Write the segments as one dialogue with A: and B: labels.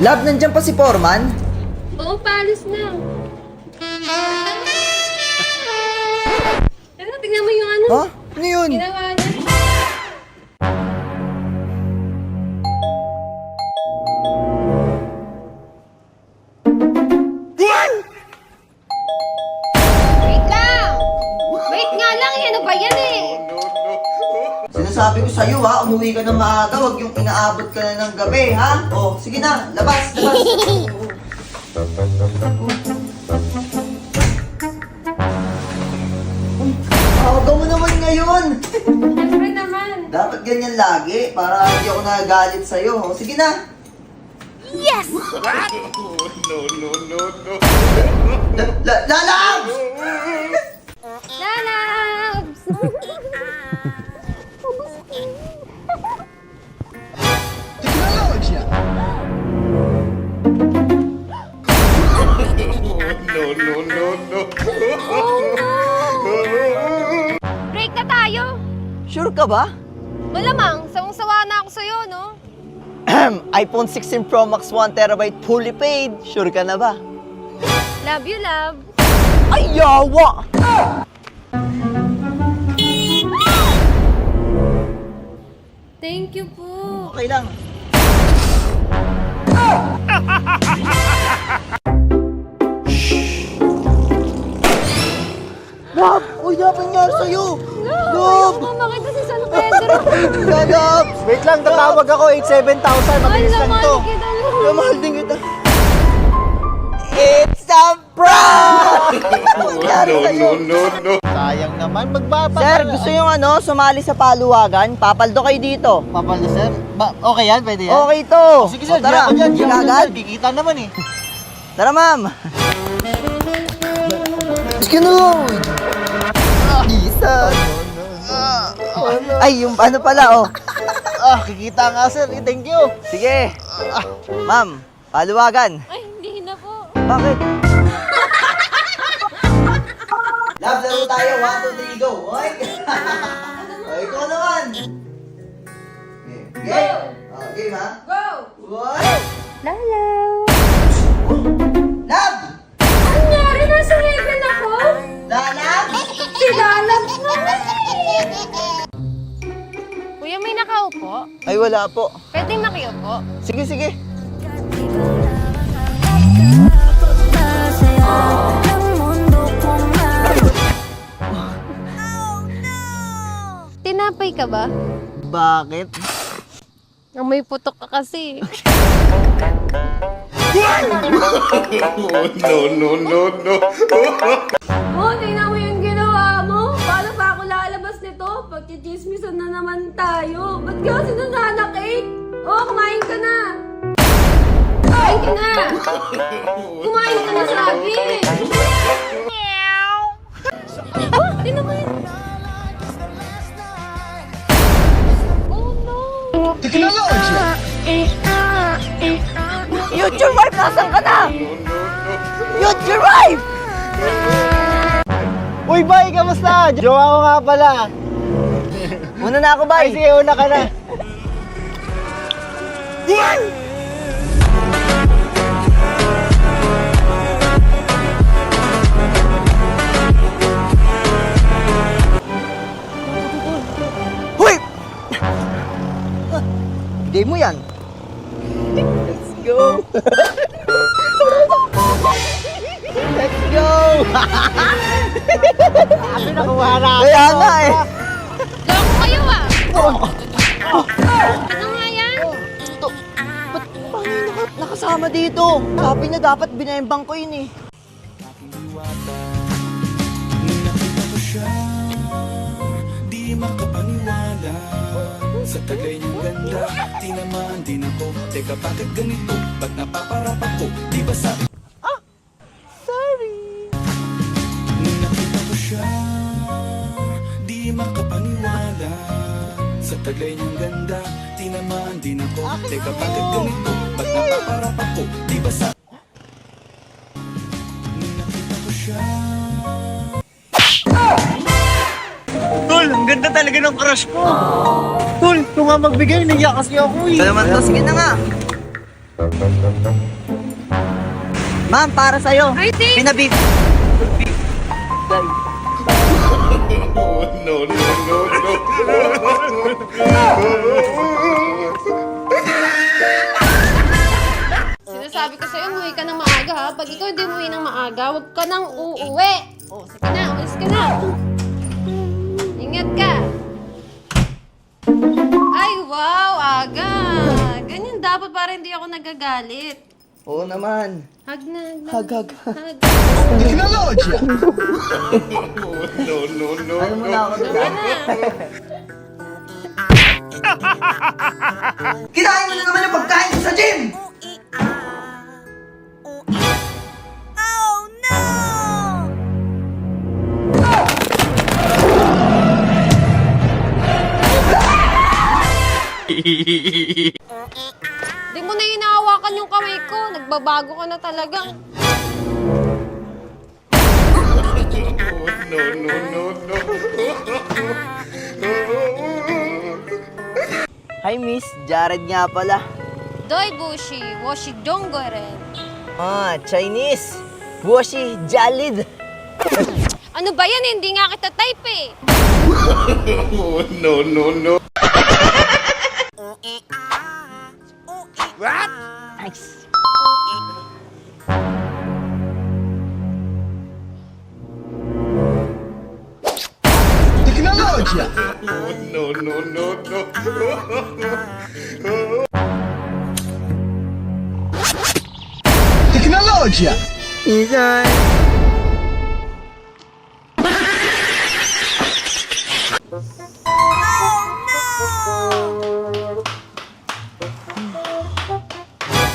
A: Love, nandyan pa si Foreman?
B: Oo, paalis na. Ano, tingnan mo yung ano.
A: Ha? Ano yun?
B: Ginawa niya. Wait lang! Wait nga lang, ano ba yan eh?
A: Sinasabi ko sa'yo ha, umuwi ka ng maaga, huwag yung inaabot ka na ng gabi ha. Oh, sige na, labas, labas. Aga mo naman ngayon.
B: Siyempre naman.
A: Dapat ganyan lagi, para hindi ako nagagalit sa'yo. Oh, sige na.
B: Yes!
A: Lalabs!
B: Lalabs! Break na tayo!
A: Sure ka ba?
B: Malamang, sawang-sawa na ako sa'yo, no?
A: iPhone 16 Pro Max 1TB fully paid. Sure ka na ba?
B: Love you, love.
A: Ay, yawa!
B: Thank you po.
A: Okay lang. Love! Uy, dapat nangyari sa'yo!
B: Ayaw ko makita si San Pedro.
A: Love!
C: Wait lang, tatawag ako, 87,000, mabilis lang to.
B: Kita
A: Kaya mahal din kita. It's a prank! Nangyari sa'yo.
C: Sayang naman, magbabaka.
A: Sir, gusto yung sumali sa paluwagan? Papaldo kayo dito.
C: Papal na, sir? Okay yan, pwede yan?
A: Okay to.
C: Sige, sir,
A: O, tara,
C: di ako dyan, di ako dyan,
A: agad.
C: sir. Kikita naman eh.
A: Tara, ma'am. Sige na. Isa. Ay, yung ano pala, oh.
C: Kikita nga, sir. Thank you.
A: Sige. Ma'am, paluwagan.
B: Ay, hindi na po.
A: Bakit? Love, laro tayo. 1, 2, 3, go. Okay? Okay, ikaw naman. Game. Game, ha?
B: Go!
A: One.
B: Lalo!
A: Love!
B: Ano nangyari? Nasa heaven ako?
A: Lalab!
B: Si Lalab na! Kuya, may nakaupo?
A: Ay, wala po.
B: Pwede makiupo?
A: Sige, sige.
B: Tinapay ka ba?
A: Bakit?
B: May putok ka kasi. Oh, tingnan mo yung ginawa mo. Paano pa ako lalabas nito? Pagchichismisan na naman tayo. Ba't ka kasi nananakit? Oh, kumain ka na. Kumain ka na. Kumain ka na, sabi. Oh, tingnan mo yun. Oh, no.
A: Future wife, nasan ka na? Future wife!
C: Uy, bye, kamusta? Jowa ko nga pala.
A: Una na ako,
C: Ay,
A: bye.
C: sige, una ka na.
A: Hoy! Bigay mo yan. Let's go! Let's go!
C: Sabi na kuha na ako.
A: Kaya nga eh.
B: Loko kayo ah. Ano nga yan?
A: Ba't nakasama dito? Sabi niya dapat binembang ko yun eh.
D: Nakita ko siya, di makapaniwala. Sa tagay niyang ganda, tinamaan din ako. Teka, bakit ganito? Ba't napaparap ako? Di ba sabi?
A: Sorry.
D: Nakita ko siya, di makapaniwala. Sa tagay niyang ganda, tinamaan din ako. Teka, bakit ganito? Ba't napaparap ako? Di ba sabi? Nakita ko siya.
C: Tol, ang ganda talaga ng crush ko. Tol, kung nga magbigay, naiyak kasi ako eh.
A: Ito naman to, sige na nga. Ma'am, para sa'yo.
B: Ay, thank-
A: Pinabib.
B: Sinasabi ko sa'yo, umuwi ka ng maaga ha. Pag ikaw hindi umuwi ng maaga, huwag ka nang uuwi. O, sige na, umalis ka na. Ingat ka. Ay, wow, aga. Ganyan dapat para hindi ako nagagalit.
A: Oo naman.
B: Hug na,
A: Hug, hug.
B: hug.
A: Ano mo na ako doon?
B: Tara na.
A: Kinain mo na naman yung pagkain ko sa gym!
B: Di mo na hinahawakan yung kamay ko. Nagbabago ka na talaga.
A: Hi miss, Jared nga pala.
B: Doy Bushi, washi donggoren.
A: Ah, Chinese. Washi Jalid.
B: Ano ba yan? Hindi nga kita type eh.
A: Nice.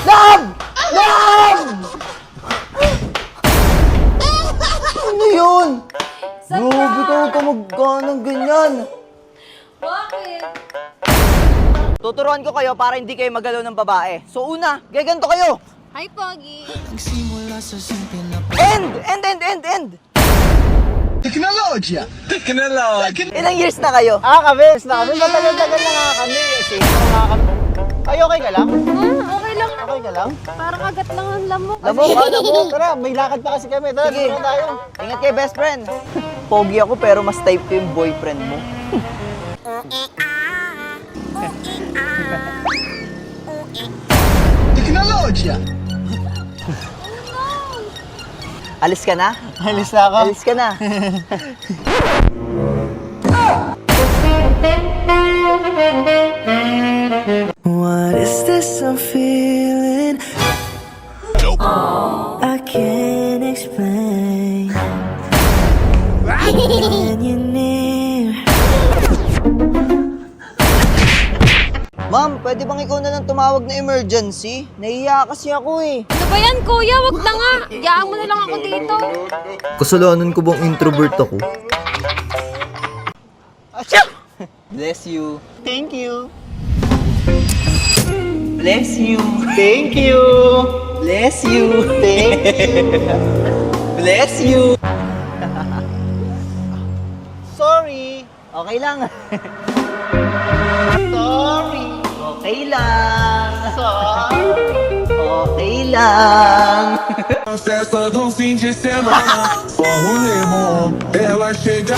A: Lab! Lab! Ano yun?
B: Saan
A: Grabe
B: ka?
A: ka, huwag ka magganang ganyan.
B: Bakit?
A: Tuturuan ko kayo para hindi kayo magalaw ng babae. So una, gaganto kayo.
B: Hi, Pogi.
A: End! Ilang years na kayo?
C: Kami na kami. Matagal-tagal na nga kami. Kasi nga kami. Ay, okay ka lang?
B: Okay lang.
C: Okay ka lang?
B: Parang agat lang ang lamok.
C: Lamok. Tara, may lakad pa kasi kami. Tara,
A: Sige.
C: dito na tayo.
A: Ingat kayo, best friend. Pogi ako pero mas type ko yung boyfriend mo. Alis ka na?
C: Alis na ako.
A: Alis ka na.
E: What is this I'm feeling? I can't explain. When you're near.
A: Ma'am, pwede bang ikaw na lang tumawag na emergency? Nahiya kasi ako eh.
B: Ano ba yan, kuya? Wag na nga. Iyaan mo na lang ako dito.
A: Kasalanan ko bang introvert ako? Bless you.
C: Thank you.
A: Bless you.
C: Thank you.
A: Bless you.
C: Thank you.
A: Bless you.
C: Sorry.
A: Okay lang.
C: Sorry.
A: Okay lang.
C: Sorry.
A: Okay lang.
F: A festa do fim de semana, só rolê bom, ela chega.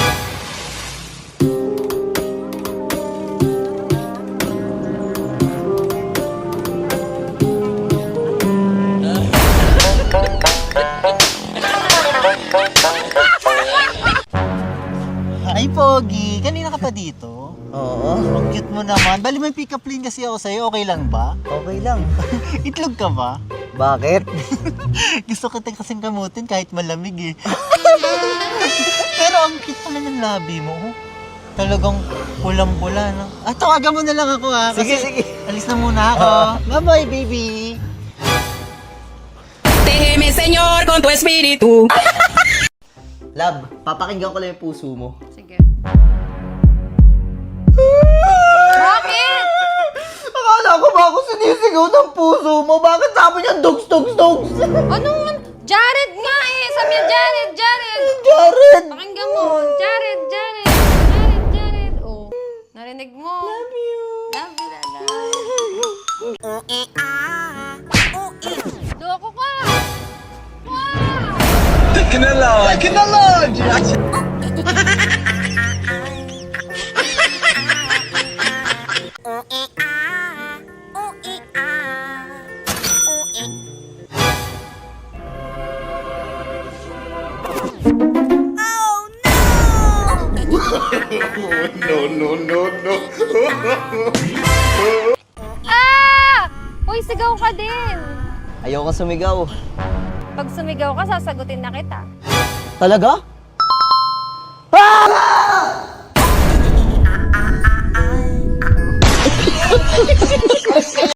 C: Ay, Pogi. Kanina ka pa dito?
A: Oo.
C: Ang cute mo naman. Bali may pick-up line kasi ako sa'yo. Okay lang ba?
A: Okay lang.
C: Itlog ka ba?
A: Bakit?
C: Gusto kita kasing kamutin kahit malamig eh. Pero ang cute pala ng labi mo. Oh. Talagang pulang-pula, no? Ah, tawagan mo na lang ako ha.
A: Sige,
C: Kasi
A: sige.
C: alis na muna ako. Bye-bye, baby.
G: Déjeme, Señor, con tu espíritu.
A: Lab, papakinggan ko lang yung puso mo.
B: Sige. Bakit?
A: Akala ko ba ako sinisigaw ng puso mo? Bakit sabi niya dogs?
B: Anong Jared nga eh. Sabi niya Jared.
A: Jared!
B: Pakinggan mo. Jared. Oh, narinig mo. Love you. Love you. Ah! Uy, sigaw ka din.
A: Ayoko sumigaw.
B: Pag sumigaw ka, sasagutin na kita.
A: Talaga? Ah!